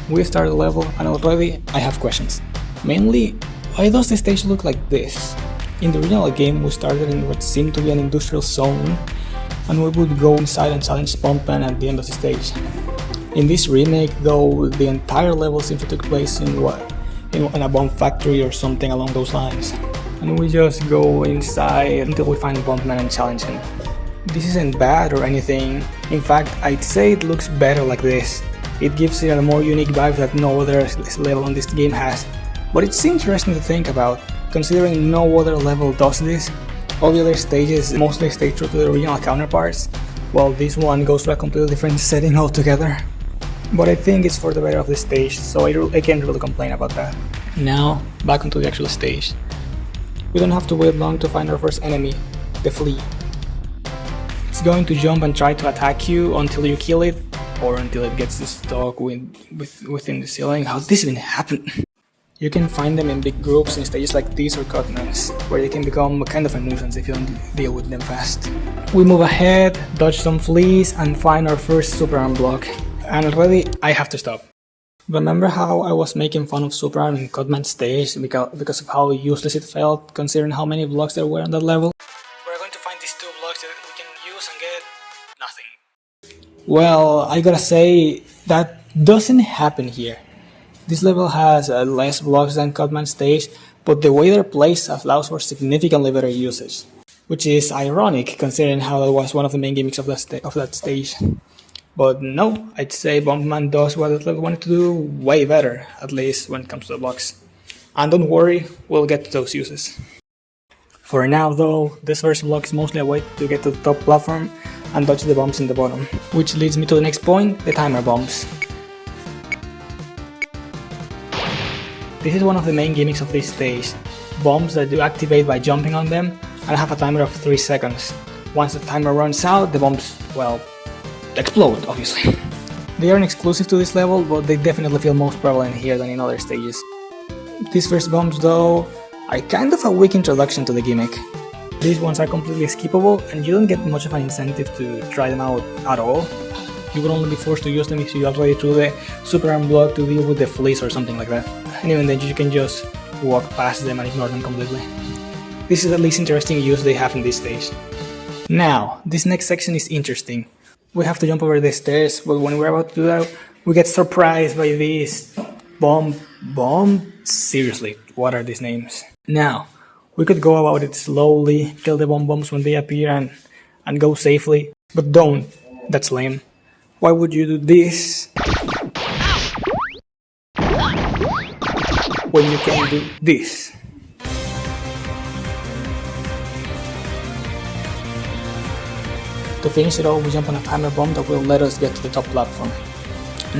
We started the level and already I have questions. Mainly, why does the stage look like this? In the original game we started in what seemed to be an industrial zone, and we would go inside and challenge Bumpman at the end of the stage. In this remake though, the entire level seems to take place in a bomb factory or something along those lines. And we just go inside until we find Bumpman and challenge him. This isn't bad or anything. In fact, I'd say it looks better like this. It gives it a more unique vibe that no other level on this game has. But it's interesting to think about, considering no other level does this. All the other stages mostly stay true to the original counterparts, while this one goes to a completely different setting altogether. But I think it's for the better of the stage, so I can't really complain about that. Now, back onto the actual stage. We don't have to wait long to find our first enemy, the flea. It's going to jump and try to attack you until you kill it, or until it gets stuck within the ceiling. How does this even happen? You can find them in big groups in stages like these or cutmans, where they can become kind of a nuisance if you don't deal with them fast. We move ahead, dodge some fleas, and find our first super arm block. And already I have to stop. Remember how I was making fun of super arm in Cutman's stage because of how useless it felt, considering how many blocks there were on that level? We're going to find these 2 blocks that we can use and get nothing. Well, I gotta say, that doesn't happen here. This level has less blocks than Cutman's stage, but the way they're placed allows for significantly better usage. Which is ironic, considering how that was one of the main gimmicks of that stage. But no, I'd say Bumpman does what that level wanted to do way better, at least when it comes to the blocks. And don't worry, we'll get to those uses. For now though, this first block is mostly a way to get to the top platform and dodge the bombs in the bottom. Which leads me to the next point, the timer bombs. This is one of the main gimmicks of this stage. Bombs that you activate by jumping on them and have a timer of 3 seconds. Once the timer runs out, the bombs, well, explode, obviously. They aren't exclusive to this level, but they definitely feel most prevalent here than in other stages. These first bombs though are kind of a weak introduction to the gimmick. These ones are completely skippable and you don't get much of an incentive to try them out at all. You would only be forced to use them if you already threw the super arm block to deal with the fleas or something like that. And even then you can just walk past them and ignore them completely. This is the least interesting use they have in this stage. Now, this next section is interesting. We have to jump over the stairs, but when we're about to do that, we get surprised by these bomb? Seriously, what are these names? Now, we could go about it slowly, kill the bombs when they appear and go safely, but don't. That's lame. Why would you do this when you can do this? To finish it all, we jump on a timer bomb that will let us get to the top platform.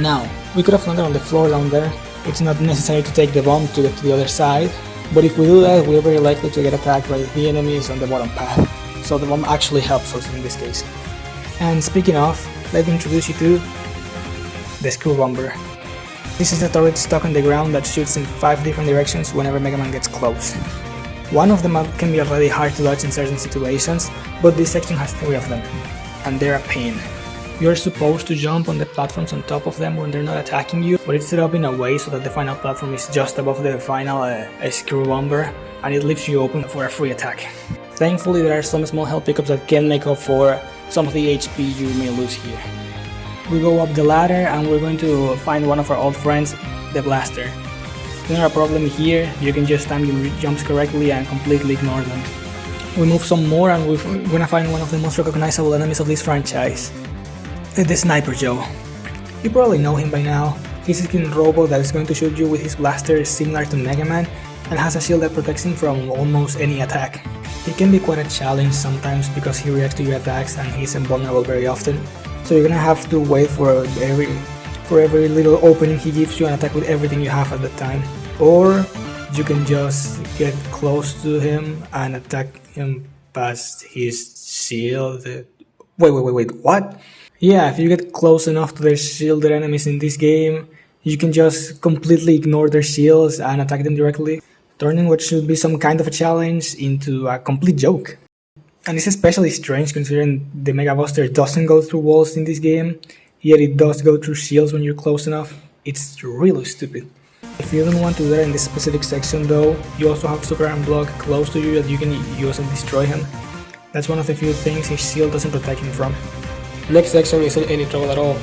Now, we could have landed on the floor down there. It's not necessary to take the bomb to get to the other side, but if we do that, we're very likely to get attacked by the enemies on the bottom path. So the bomb actually helps us in this case. And speaking of, let me introduce you to the screw bomber. This is a turret stuck on the ground that shoots in 5 different directions whenever Megaman gets close. One of them can be already hard to dodge in certain situations, but this section has 3 of them, and they're a pain. You're supposed to jump on the platforms on top of them when they're not attacking you, but it's set up in a way so that the final platform is just above the final screw bomber, and it leaves you open for a free attack. Thankfully there are some small health pickups that can make up for some of the HP you may lose here. We go up the ladder and we're going to find one of our old friends, the blaster. Not a problem here, you can just time your jumps correctly and completely ignore them. We move some more and we're gonna find one of the most recognizable enemies of this franchise, the Sniper Joe. You probably know him by now. He's a skin robot that is going to shoot you with his blaster similar to Megaman and has a shield that protects him from almost any attack. It can be quite a challenge sometimes because he reacts to your attacks and he's invulnerable very often, so you're gonna have to wait for every little opening he gives you and attack with everything you have at the time. Or you can just get close to him and attack him past his shield. Wait, what? Yeah, if you get close enough to the shielded enemies in this game, you can just completely ignore their shields and attack them directly, turning what should be some kind of a challenge into a complete joke. And it's especially strange considering the Mega Buster doesn't go through walls in this game, yet it does go through shields when you're close enough. It's really stupid. If you don't want to do that in this specific section though, you also have super unblock close to you that you can use and destroy him. That's one of the few things his shield doesn't protect him from. Next section isn't any trouble at all.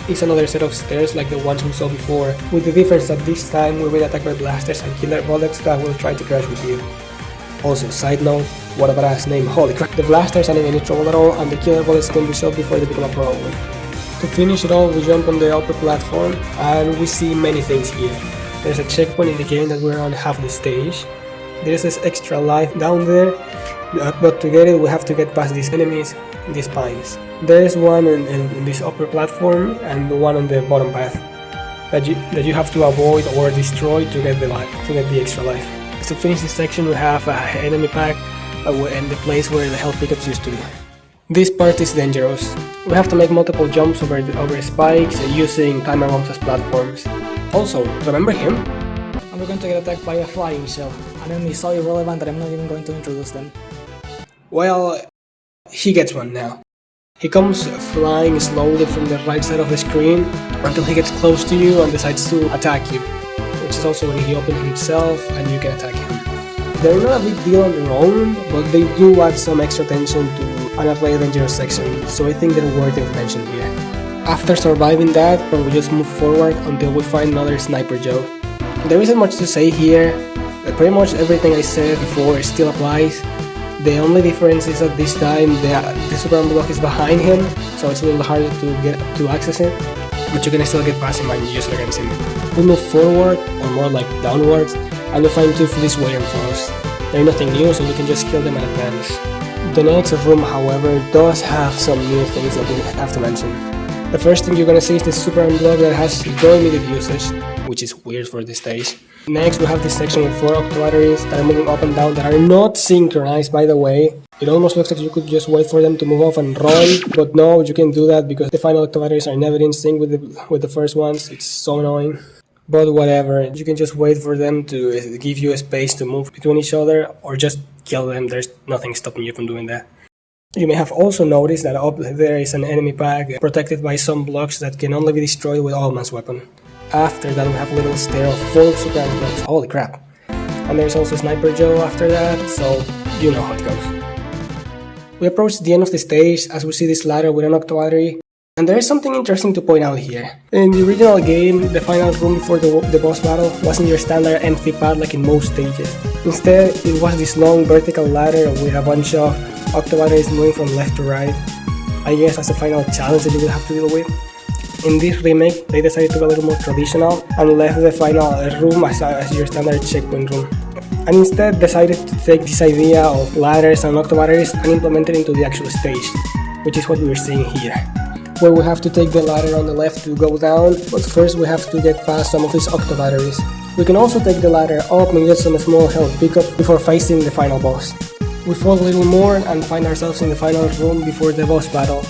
It's another set of stairs like the ones we saw before, with the difference that this time we will attack by blasters and killer bullets that will try to crash with you. Also, side note, what a badass name, holy crap. The blasters aren't in any trouble at all, and the killer bullets can be shot before they become a problem. To finish it all, we jump on the upper platform, and we see many things here. There's a checkpoint indicating that we're on half the stage. There's this extra life down there, but to get it we have to get past these enemies, these pines. There's one in this upper platform, and the one on the bottom path that you have to avoid or destroy to get the extra life. To finish this section we have an enemy pack and the place where the health pickups used to be. This part is dangerous. We have to make multiple jumps over spikes using timer bombs as platforms. Also, remember him? And we're going to get attacked by a flying shell, an enemy so irrelevant that I'm not even going to introduce them. Well, he gets one now. He comes flying slowly from the right side of the screen until he gets close to you and decides to attack you, which is also when he opens himself and you can attack him. They're not a big deal on their own, but they do add some extra tension to an already dangerous section, so I think they're worthy of mention here. After surviving that, we just move forward until we find another Sniper Joe. There isn't much to say here, pretty much everything I said before still applies. The only difference is that this time the super block is behind him, so it's a little harder to access it, but you can still get past him and use it against him. We move forward, or more like downwards, and we find two fleas waiting for us. They're nothing new, so we can just kill them in advance. The next room, however, does have some new things that we have to mention. The first thing you're gonna see is the super unblock that has no immediate usage, which is weird for this stage. Next we have this section with 4 octo batteries that are moving up and down that are not synchronized, by the way. It almost looks like you could just wait for them to move off and run, but no, you can't do that because the final octo batteries are never in sync with the first ones. It's so annoying. But whatever, you can just wait for them to give you a space to move between each other, or just kill them. There's nothing stopping you from doing that. You may have also noticed that up there is an enemy pack protected by some blocks that can only be destroyed with Allman's weapon. After that we have a little stair of 4 super blocks, holy crap. And there's also Sniper Joe after that, so you know how it goes. We approach the end of the stage as we see this ladder with an octo battery. And there is something interesting to point out here. In the original game, the final room before the boss battle wasn't your standard empty pad like in most stages. Instead, it was this long vertical ladder with a bunch of octo batteries moving from left to right. I guess that's the final challenge that you will have to deal with. In this remake, they decided to be a little more traditional and left the final room as your standard checkpoint room. And instead decided to take this idea of ladders and octo batteries and implement it into the actual stage, which is what we're seeing here, where we have to take the ladder on the left to go down, but first we have to get past some of these octo batteries. We can also take the ladder up and get some small health pickup before facing the final boss. We fall a little more and find ourselves in the final room before the boss battle.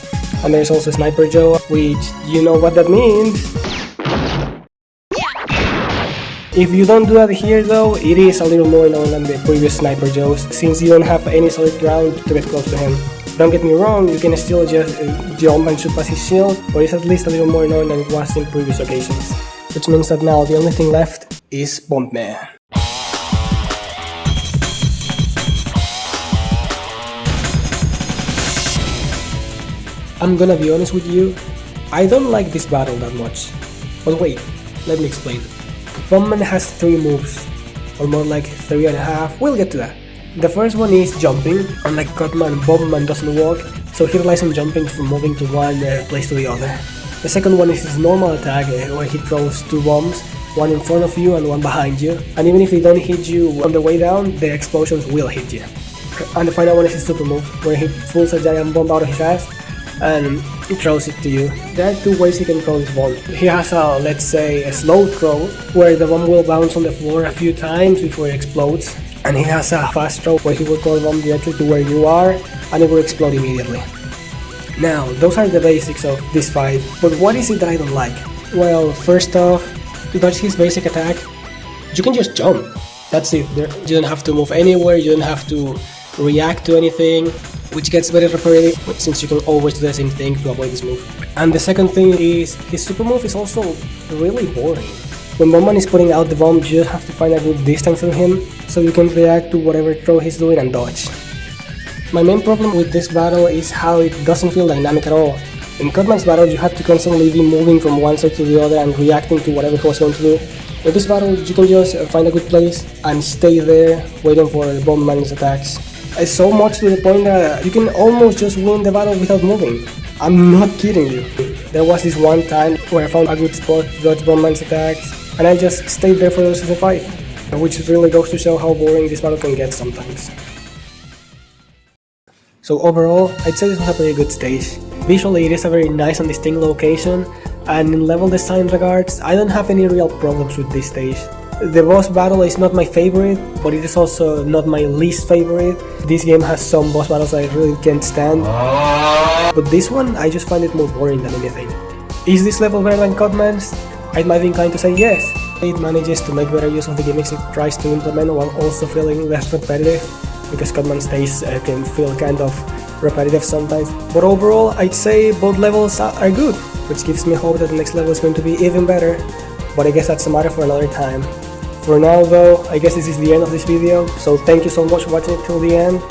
And there's also Sniper Joe, which you know what that means. If you don't do that here though, it is a little more annoying than the previous Sniper Joes, since you don't have any solid ground to get close to him. Don't get me wrong, you can still just jump and shoot past his shield, but it's at least a little more annoying than it was in previous occasions. Which means that now the only thing left is Bombman. I'm gonna be honest with you, I don't like this battle that much. But wait, let me explain. Bombman has 3 moves, or more like 3.5, we'll get to that. The first one is jumping. Unlike Cutman, Bombman doesn't walk, so he relies on jumping from moving to one place to the other. The second one is his normal attack, where he throws 2 bombs, one in front of you and one behind you, and even if they don't hit you on the way down, the explosions will hit you. And the final one is his super move, where he pulls a giant bomb out of his ass and throws it to you. There are 2 ways he can throw this bomb. He has a, let's say, a slow throw, where the bomb will bounce on the floor a few times before it explodes. And he has a fast throw where he will throw the bomb directly to where you are and it will explode immediately. Now, those are the basics of this fight, but what is it that I don't like? Well, first off, to dodge his basic attack, you can just jump. That's it. You don't have to move anywhere, you don't have to react to anything. which gets very repetitive since you can always do the same thing to avoid this move. And the second thing is his super move is also really boring. When Bombman is putting out the bomb, you just have to find a good distance from him so you can react to whatever throw he's doing and dodge. My main problem with this battle is how it doesn't feel dynamic at all. In Cutman's battle, you have to constantly be moving from one side to the other and reacting to whatever he was going to do. With this battle, you can just find a good place and stay there waiting for Bombman's attacks. It's so much to the point that you can almost just win the battle without moving. I'm not kidding you. There was this one time where I found a good spot to dodge Bombman's attacks, and I just stayed there for the rest of the fight, which really goes to show how boring this battle can get sometimes. So overall, I'd say this was a pretty good stage. Visually, it is a very nice and distinct location, and in level design regards, I don't have any real problems with this stage. The boss battle is not my favorite, but it is also not my least favorite. This game has some boss battles I really can't stand, but this one, I just find it more boring than anything. Is this level better than Cutman's? I might be inclined to say yes. It manages to make better use of the gimmicks it tries to implement while also feeling less repetitive, because Cutman's stages can feel kind of repetitive sometimes. But overall, I'd say both levels are good, which gives me hope that the next level is going to be even better, but I guess that's a matter for another time. For now though, I guess this is the end of this video, so thank you so much for watching it till the end,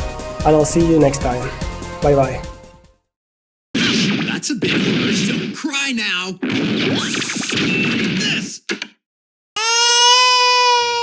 and I'll see you next time. Bye bye. That's a big word, so cry now.